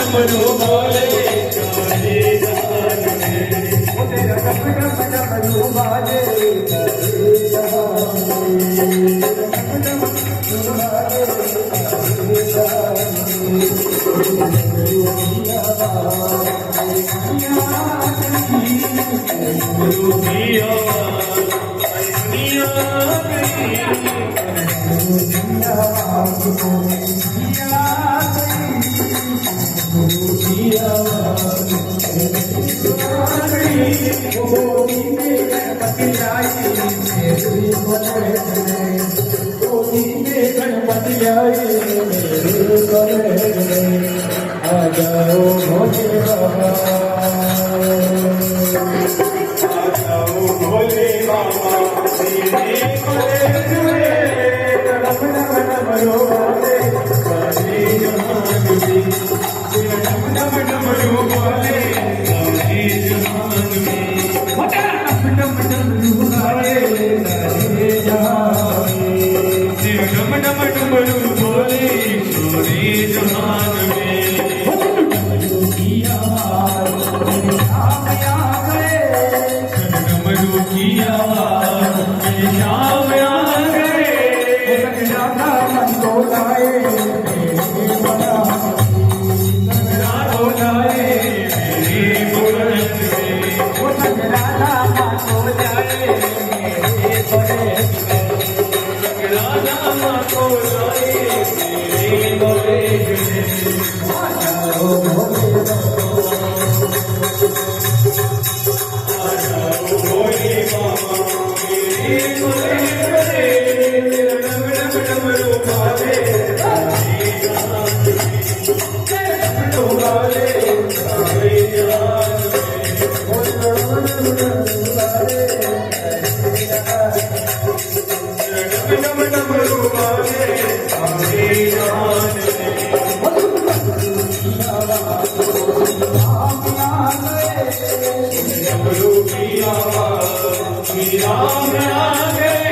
डमरू बोले सारे जहान में। तेरा डम डम डमरू बाजे सारे जहान में। डम डम डमरू बाजे सारे जहान में। डमरू की आवाज़ डमरू की आवाज़ दुनिया गई। आ जाओ भोले बाबा, आ जाओ भोले बाबा तेरे भोले जुए। डम डम डमरू बाजे सारे जहान में तेरा डम डम डमरू बोले सारे जहान में। डम डमरू बाजे सारे जहान में। तेरा डम डम डमरू बोले सारे जहान में। डमरू की आवाज़ मेरे श्याम आ गए। डमरू की आवाज़ मेरे श्याम आ गए। राधा मन को लाए मेरे बना, राधो लाए मेरे बुलंद में। राधा मन को लाए मेरे बड़े, राधा माँ को लाए मेरे बोले जुए। ओ भोले आ जाओ भोले बाबा मेरे बोले जुए। तेरा डम डम डमरू बोले सारे जहान में। डमरू बोले सारे जहान में। डम डमरू बोले सारे जहान में। डमरू की आवाज़ मीरा में आ गए।